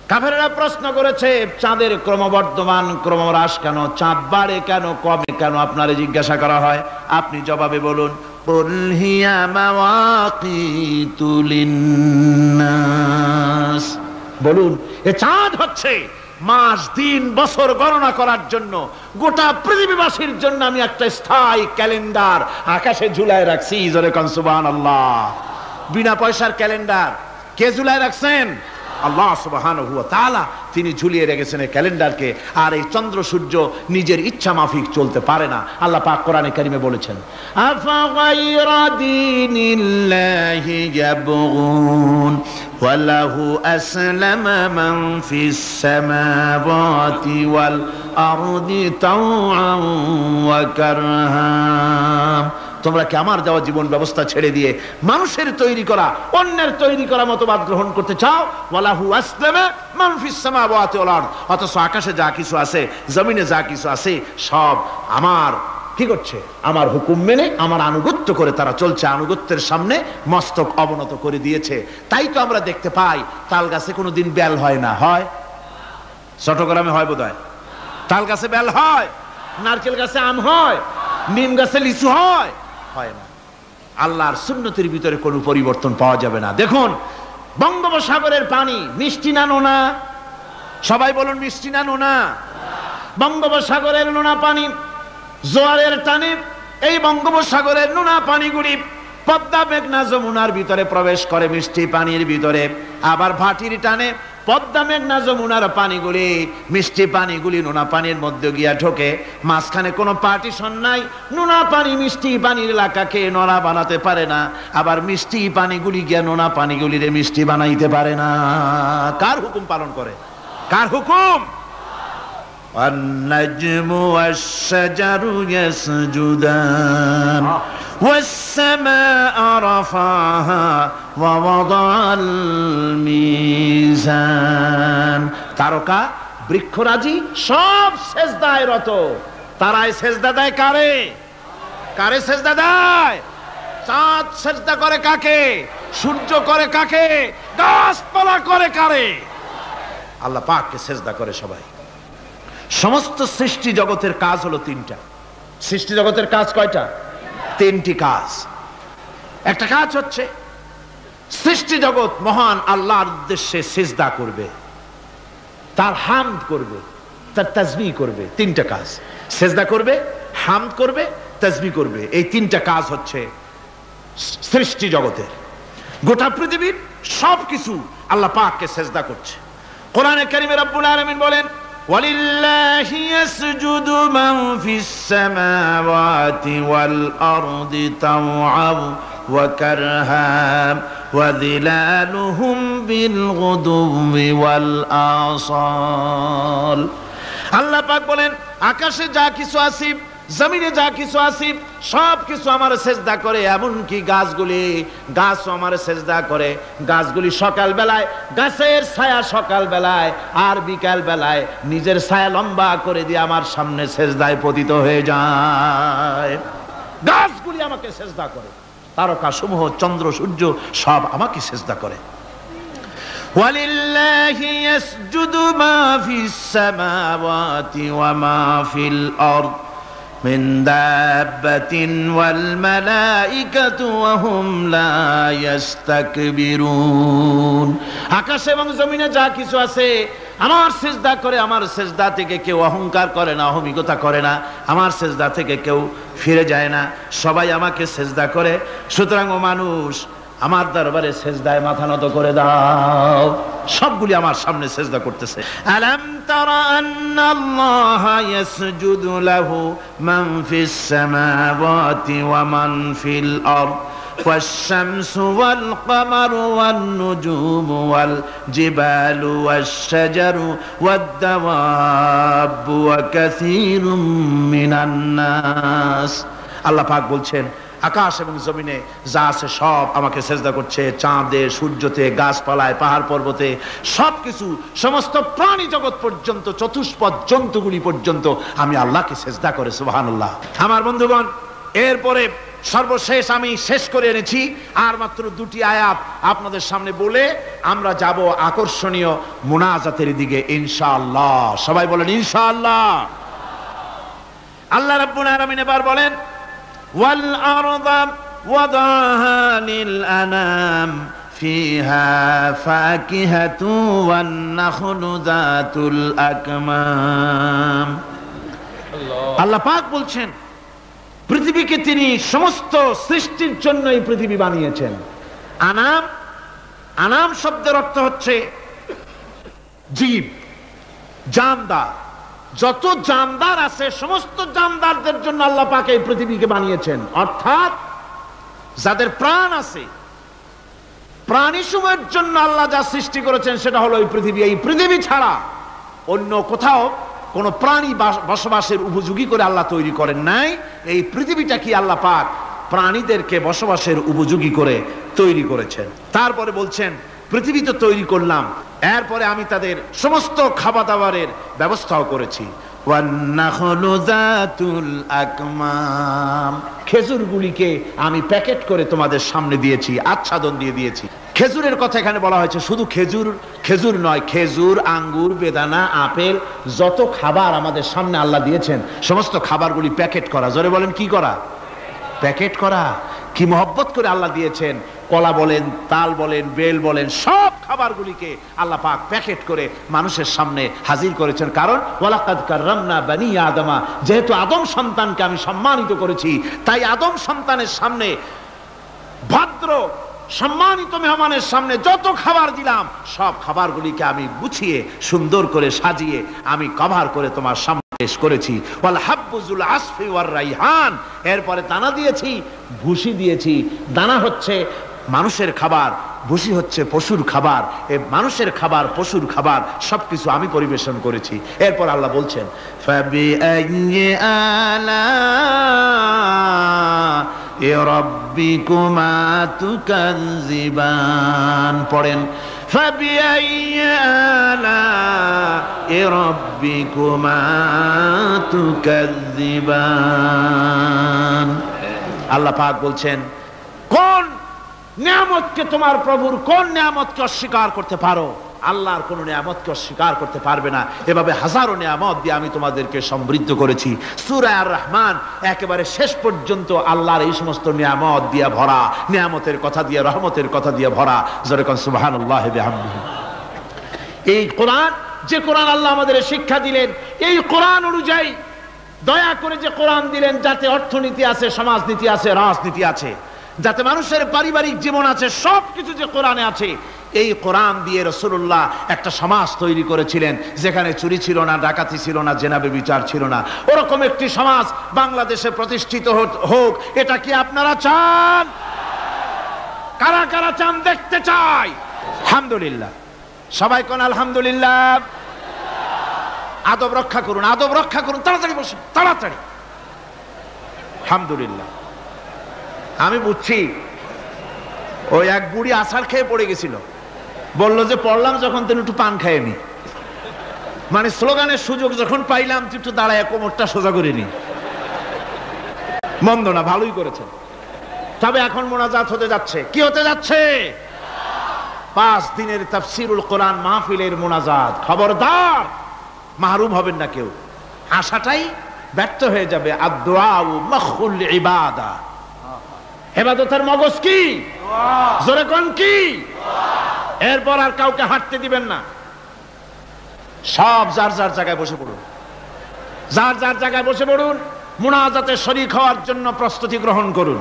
কাফেররা প্রশ্ন করেছে, চাঁদের ক্রমবর্ধমান ক্রমহ্রাস কেন? চাঁদ বাড়ে কেন, কমে কেন? আপনারে জিজ্ঞাসা করা হয়, আপনি জবাবে বলুন, কুল হিয়া মাওয়াকিতু লিন্নাস, বলুন এ চাঁদ হচ্ছে মাস, দিন, বছর গণনা করার জন্য, গোটা পৃথিবীবাসীর জন্য আমি একটা স্থায়ী ক্যালেন্ডার আকাশে ঝুলায় রাখছি। জোরে কোন সুবহানাল্লাহ। বিনা পয়সার ক্যালেন্ডার কে ঝুলায় রাখছেন? আল্লাহ সুবহানাহু ওয়া তাআলা তিনি ঝুলিয়ে রেখেছেন এই ক্যালেন্ডারকে। আর এই চন্দ্র সূর্য নিজের ইচ্ছা মাফিক চলতে পারে না। আল্লাহ পাক কোরআনে কারিমে বলেছেন, আফা গায়রা দীনিল্লাহি ইয়াবগুন ওয়া লাহু আসলামা মান ফিস সামাওয়াতি ওয়াল আরদি তাওআন ওয়া কারহা। তোমরা কি আমার দেওয়া জীবন ব্যবস্থা ছেড়ে দিয়ে মানুষের তৈরি করা, অন্যের তৈরি করা মতবাদ গ্রহণ করতে চাও? ওয়ালাহু আসলামা মান ফিস সামাওয়াতি ওয়াল আরদ, অথচ আকাশে যা কিছু আছে, জমিনে যা কিছু আছে, সব আমার কি করছে? আমার হুকুম মেনে, আমার আনুগত্য করে তারা চলছে। আনুগত্যের সামনে মস্তক অবনত করে দিয়েছে। তাই তো আমরা দেখতে পাই তাল গাছে কোনোদিন বেল হয় না। হয়? চট্টগ্রামে হয় বোধহয়। তাল গাছে বেল হয়, নারকেল গাছে আম হয়, নিম গাছে লিচু হয়? হয় না। আল্লাহর সুন্নতের ভিতরে কোনো পরিবর্তন পাওয়া যাবে না। দেখুন বঙ্গোপসাগরের পানি মিষ্টি না নোনা? সবাই বলুন মিষ্টি না নোনা? বঙ্গোপসাগরের নোনা পানি জোয়ারের টানে এই বঙ্গোপসাগরের নোনা পানিগুলি পদ্মা, মেঘনা, যমুনার ভিতরে প্রবেশ করে মিষ্টি পানির ভিতরে। আবার ভাটির টানে পদ্মা, মেঘনা, যমুনার পানিগুলি, মিষ্টি পানিগুলি নোনা পানির মধ্যে গিয়া ঢোকে। মাঝখানে কোনো পার্টিশন নাই। নোনা পানি মিষ্টি পানির এলাকাকে নোনা বানাতে পারে না, আবার মিষ্টি পানিগুলি গিয়া নোনা পানিগুলিরে মিষ্টি বানাইতে পারে না। কার হুকুম পালন করে? কার হুকুম? ওয়ান নাজমু ওয়াশ-শাজারু ইয়াসজুদান والسماء رفعها ووضع الميزان তারকা বৃক্ষরাজি সব সেজদায় রত। তারাই সেজদা দেয় কারে? কারে সেজদা দেয়? চাঁদ সেজদা করে কাকে? সূর্য করে কাকে? গাছপালা করে কারে? আল্লাহ পাককে সেজদা করে সবাই। সমস্ত সৃষ্টি জগতের কাজ হলো তিনটা। সৃষ্টি জগতের কাজ কয়টা? তিনটি কাজ। একটা কাজ হচ্ছে সৃষ্টি জগৎ মহান আল্লাহর উদ্দেশ্যে সিজদা করবে, তার হামদ করবে, তার তাসবিহ করবে। তিনটা কাজ, সিজদা করবে, হামদ করবে, তাসবিহ করবে। এই তিনটা কাজ হচ্ছে সৃষ্টি জগতের। গোটা পৃথিবীর সবকিছু আল্লাহ পাককে সিজদা করছে। কোরআনে কারীমে রব্বুল আলামিন বলেন, ওয়ালিল্লাহি ইয়াসজুদু মান ফিস সামাওয়াতি ওয়াল আরদি তাওআন ওয়া কারহা ওয়া যিলালুহুম বিল গুদুবি ওয়াল আসাল। আল্লাহ পাক বলেন, আকাশে যা কিছু আছে, জমিনে যা কিছু আছে, সব কিছু আমার সেজদা করে। এমনকি গাছগুলি, গাছও আমার সেজদা করে। গাছগুলি সকাল বেলায় গাছের ছায়া সকাল বেলায় আর বিকাল বেলায় নিজের ছায়া লম্বা করে দিয়ে আমার সামনে সেজদায় পতিত হয়ে যায়। গাছগুলি আমাকে সেজদা করে, তারকা সমূহ, চন্দ্র সূর্য সব আমাকে সেজদা করে। ওয়ালিল্লাহি ইয়াসজুদু মা ফিস সামাওয়াতি ওয়া মা ফিল আরদ মিন দাব্বাতিন ওয়াল মালাইকাতু ওয়া হুম লা ইস্তাকবিরুন। আকাশ এবং জমিনে যা কিছু আছে আমার সিজদা করে। আমার সিজদা থেকে কেউ অহংকার করে না, অহমিকতা করে না। আমার সিজদা থেকে কেউ ফিরে যায় না, সবাই আমাকে সিজদা করে। সুতরাং ও মানুষ, আমার দরবারে সিজদায় মাথা নত করে দাও। সবগুলি আমার সামনে সিজদা করতেছে। আলাম তারা আন্নাল্লাহা ইয়াসজুদু লাহু মান ফিস সামাওয়াতি ওয়া মান ফিল আরদ والشمس والقمر والنجوم والجبال والشجر والدواب وكثير من الناس। আল্লাহ পাক বলছেন, আকাশ এবং জমিনে যা আছে সব আমাকে সেজদা করছে। চাঁদে, সূর্যতে, গাছপালায়, পাহাড় পর্বতে সবকিছু, সমস্ত প্রাণী জগৎ পর্যন্ত, চতুষ্পদ জন্তুগুলি পর্যন্ত আমি আল্লাহকে সেজদা করে। সুবহানাল্লাহ। আমার বন্ধুগণ, এরপরে সর্বশেষ আমি শেষ করে এনেছি আর মাত্র দুটি আয়াত আপনাদের সামনে বলে আমরা যাব আকর্ষণীয় মুনাজাতের দিকে ইনশাআল্লাহ। সবাই বলেন ইনশাআল্লাহ। আল্লাহ রাব্বুল আলামিন এবার বলেন, ওয়াল আরদা ওয়াদাহা লিল আনাম ফিহা ফাকিহাতু ওয়ান নাখলু যাতুল আকমাম। আল্লাহ পাক বলছেন, পৃথিবীকে তিনি সমস্ত সৃষ্টির জন্য এই পৃথিবী বানিয়েছেন। আনাম, আনাম শব্দের অর্থ হচ্ছে জীব, জানদার। যত জানদার আছে সমস্ত জানদারদের জন্য আল্লাহ পাক এই পৃথিবীকে বানিয়েছেন। অর্থাৎ যাদের প্রাণ আছে, প্রাণী সমূহের জন্য আল্লাহ যা সৃষ্টি করেছেন সেটা হলো এই পৃথিবী। এই পৃথিবী ছাড়া অন্য কোথাও কোন প্রাণী বসবাসের উপযোগী করে আল্লাহ তৈরি করেন নাই। এই পৃথিবীটা কি আল্লাহ পাক প্রাণীদেরকে বসবাসের উপযোগী করে তৈরি করেছেন। তারপরে বলছেন, পৃথিবী তো তৈরি করলাম, এরপরে আমি তাদের সমস্ত খাবার দাবারের ব্যবস্থাও করেছি। খেজুরগুলিকে আমি প্যাকেট করে তোমাদের সামনে দিয়েছি, আচ্ছাদন দিয়ে দিয়েছি। খেজুরের কথা এখানে বলা হয়েছে, শুধু খেজুর খেজুর নয়, খেজুর, আঙ্গুর, বেদানা, আপেল, যত খাবার আমাদের সামনে আল্লাহ দিয়েছেন সমস্ত খাবারগুলি প্যাকেট করা। জোরে বলেন, কি করা? প্যাকেট করা। কি মহব্বত করে আল্লাহ দিয়েছেন। কলা বলেন, তাল বলেন, বেল বলেন, সব খাবারগুলিকে আল্লাহ পাক প্যাকেট করে মানুষের সামনে হাজির করেছেন। কারণ ওয়ালাকাদ কাররামনা বানি আদমা, যেহেতু আদম সন্তানকে আমি সম্মানিত করেছি, তাই আদম সন্তানের সামনে, ভদ্র সম্মানিত মেহমানের সামনে যত খাবার দিলাম সব খাবারগুলিকে আমি গুছিয়ে সুন্দর করে সাজিয়ে আমি কভার করে তোমার সামনে পেশ করেছি। ওয়াল হাব্বুজুল আসফি ওয়ার রাইহান, এরপরে দানা দিয়েছি, ভুসি দিয়েছি। দানা হচ্ছে মানুষের খাবার, ভুসি হচ্ছে পশুর খাবার। এই মানুষের খাবার, পশুর খাবার সবকিছু আমি পরিবেশন করেছি। এরপর আল্লাহ বলছেন, ফাবিআইয়ি আলা রাব্বিকুমা তুকাযযিবান। পড়েন ফাবিআইয়ি আলা'i রাব্বিকুমা তুকাযযিবান। আল্লাহ পাক বলছেন, কোন নিয়ামতকে, তোমার প্রভুর কোন নিয়ামতকে অস্বীকার করতে পারো? আল্লাহর কোন নিয়ামতকে অস্বীকার করতে পারবে না। এভাবে হাজারো নিয়ামত দিয়ে আমি তোমাদেরকে সমৃদ্ধ করেছি। সূরা আর রহমান একেবারে শেষ পর্যন্ত আল্লাহর এই সমস্ত নিয়ামত দিয়ে ভরা, নিয়ামতের কথা দিয়ে, রহমতের কথা দিয়ে ভরা। জোরে কোন সুবহানাল্লাহি বিহামদিহি। এই কোরআন, যে কোরআন আল্লাহ আমাদের শিক্ষা দিলেন, এই কোরআন অনুযায়ী দয়া করে যে কোরআন দিলেন, যাতে অর্থনীতি আছে, সমাজনীতি আছে, রাজনীতি আছে, যাতে মানুষের পারিবারিক জীবন আছে, সবকিছু যে কোরআনে আছে, এই কোরআন দিয়ে রাসূলুল্লাহ একটা সমাজ তৈরি করেছিলেন যেখানে চুরি ছিল না, ডাকাতি ছিল না, জেনা ব্যভিচার ছিল না। ওরকম একটি সমাজ বাংলাদেশে প্রতিষ্ঠিত হোক, এটা কি আপনারা চান? কারা কারা চান? দেখতে চাই। আলহামদুলিল্লাহ, সবাই কোন আলহামদুলিল্লাহ। আদব রক্ষা করুন, আদব রক্ষা করুন। তাড়াতাড়ি বসুন, তাড়াতাড়ি। আলহামদুলিল্লাহ। আমি বুঝছি, ওই এক বুড়ি আছাড় খেয়ে পড়ে গেছিল, বলল যে পড়লাম যখন তিনি একটু পান খায়নি, মানে স্লোগানের সুযোগ যখন পাইলাম একটু দাঁড়ায় কোমরটা সোজা করে নি। মন্দ না, ভালোই করেছেন। তবে এখন মোনাজাত হতে যাচ্ছে। কি হতে যাচ্ছে? 5 দিনের তাফসীরুল কোরআন মাহফিলের মোনাজাত। খবরদার, মাহরুম হবেন না কেউ। আশাটাই ব্যর্থ হয়ে যাবে। আদ-দুআউ মাখুল ইবাদা। ইবাদতের মগজ কি? জোরে কোন কি? এরপর আর কাউকে হাঁটতে দিবেন না। সব যার যার জায়গায় বসে পড়ুন, যার যার জায়গায় বসে পড়ুন। মুনাজাতে শরীক হওয়ার জন্য প্রস্তুতি গ্রহণ করুন।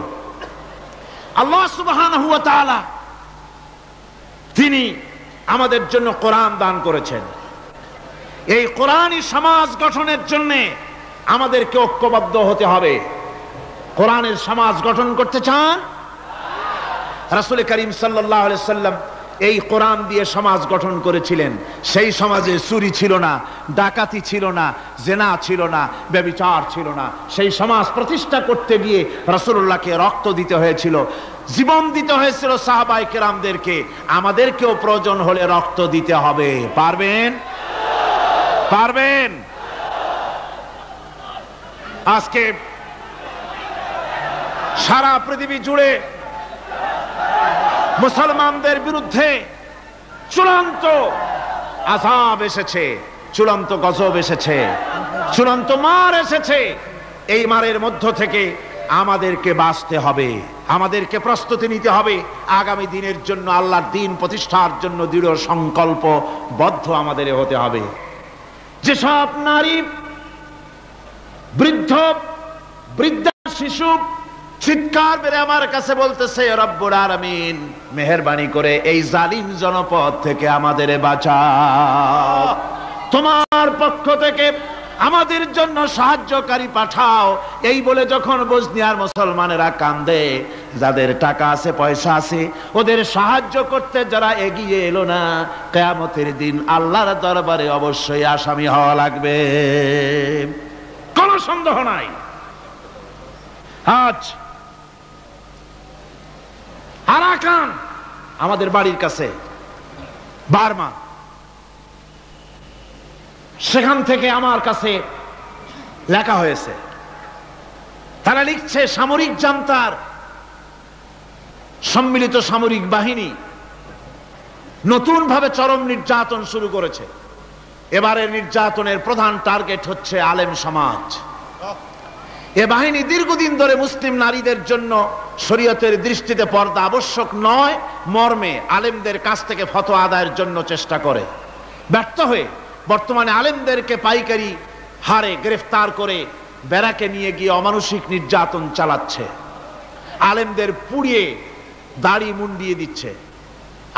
আল্লাহ সুবহানাহু ওয়া তাআলা তিনি আমাদের জন্য কোরআন দান করেছেন। এই কোরআনই সমাজ গঠনের জন্য আমাদেরকে ঐক্যবদ্ধ হতে হবে। কোরআনের সমাজ গঠন করতে চান? রাসূল করিম সাল্লাল্লাহু আলাইহি সাল্লাম এই কোরআন দিয়ে সমাজ গঠন করেছিলেন। সেই সমাজে চুরি ছিল না, ডাকাতি ছিল না, জেনা ছিল না, ব্যভিচার ছিল না। সেই সমাজ প্রতিষ্ঠা করতে গিয়ে রাসূলুল্লাহকে রক্ত দিতে হয়েছিল, জীবন দিতে হয়েছিল সাহাবায়ে কেরামদেরকে। আমাদেরকেও প্রয়োজন হলে রক্ত দিতে হবে। পারবেন? পারবেন? আজকে সারা পৃথিবী জুড়ে মুসলমানদের বিরুদ্ধে চূড়ান্ত আযাব এসেছে, চূড়ান্ত গজব এসেছে, চূড়ান্ত মার এসেছে। এই মারের মধ্য থেকে আমাদেরকে বাঁচতে হবে, আমাদেরকে প্রস্তুতি নিতে হবে। আগামী দিনের জন্য, আল্লাহর দ্বীন প্রতিষ্ঠার জন্য দৃঢ় সংকল্পবদ্ধ আমাদের হতে হবে। যেসব নারী, বৃদ্ধা, শিশু চিৎকার বেড়ে আমার কাছে বলতেছে, রব্বুল আলামিন মেহেরবানি করে এই জালিম জনপদ থেকে আমাদের বাঁচাও, তোমার পক্ষ থেকে আমাদের জন্য সাহায্যকারী পাঠাও। এই বলে যখন বসনিয়ার মুসলমানেরা কান্দে, যাদের টাকা আছে, পয়সা আছে, ওদের সাহায্য করতে যারা এগিয়ে এলো না, কিয়ামতের দিন আল্লাহর দরবারে অবশ্যই আসামি হওয়া লাগবে, কোনো সন্দেহ নাই। আজ আরাকান আমাদের বাড়ির কাছে, বার্মা, সেখান থেকে আমার কাছে লেখা হয়েছে। তারা লিখছে, সামরিক জান্তার সম্মিলিত সামরিক বাহিনী নতুন ভাবে চরম নির্যাতন শুরু করেছে। এবারের নির্যাতনের প্রধান টার্গেট হচ্ছে আলেম সমাজ। এ বাহিনী দীর্ঘদিন ধরে মুসলিম নারীদের জন্য শরীয়তের দৃষ্টিতে পর্দা আবশ্যক নয় মর্মে আলেমদের কাছ থেকে ফতোয়া আদায়ের জন্য চেষ্টা করে। ব্যর্থ হয়ে বর্তমানে আলেমদেরকে পাইকারি হারে গ্রেফতার করে ব্যারাকে নিয়ে গিয়ে অমানুষিক নির্যাতন চালাচ্ছে। আলেমদের পুড়িয়ে দাড়ি মুন্ডিয়ে দিচ্ছে।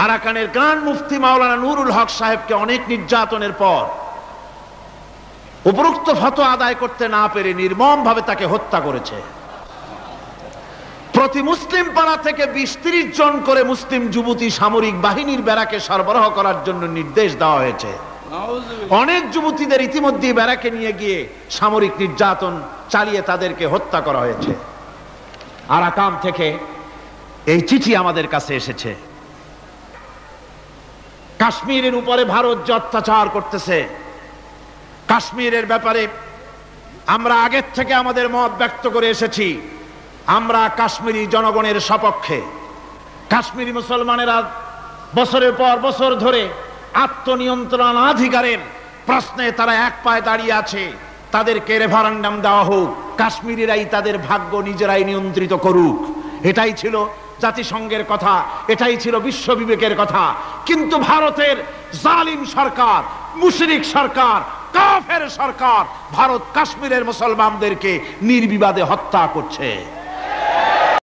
আরাকানের গ্রান্ড মুফতি মাওলানা নুরুল হক সাহেবকে অনেক নির্যাতনের পর উপরোক্ত ফতোয়া আদায় করতে না পেরে নির্মম ভাবে তাকে হত্যা করেছে। প্রতি মুসলিম পাড়া থেকে 20-30 জন করে মুসলিম যুবতী সামরিক বাহিনীর ব্যারাকে সরবরাহ করার জন্য নির্দেশ দেওয়া হয়েছে। অনেক যুবতীদের ইতিমধ্যে ব্যারাকে নিয়ে গিয়ে সামরিক নির্যাতন চালিয়ে তাদেরকে হত্যা করা হয়েছে। আরাকান থেকে এই চিঠি আমাদের কাছে এসেছে। কাশ্মীরের উপরে ভারত যে অত্যাচার করতেছে, কাশ্মীরের ব্যাপারে আমরা আগের থেকে আমাদের মত ব্যক্ত করে এসেছি। আমরা কাশ্মীরি জনগণের সপক্ষে। কাশ্মীরি মুসলমানেরা বছরের পর বছর ধরে আত্মনিয়ন্ত্রণাধিকারের প্রশ্নে তারা এক পায়ে দাঁড়িয়ে আছে। তাদেরকে রেফারেন্ডাম দেওয়া হোক, কাশ্মীরিরাই তাদের ভাগ্য নিজেরাই নিয়ন্ত্রিত করুক, এটাই ছিল জাতিসংঘের কথা, এটাই ছিল বিশ্ব বিবেকের কথা। কিন্তু ভারতের জালিম সরকার, মুশরিক সরকার, কাফের সরকার ভারত কাশ্মীরের মুসলমানদেরকে নির্বিবাদে হত্যা করছে।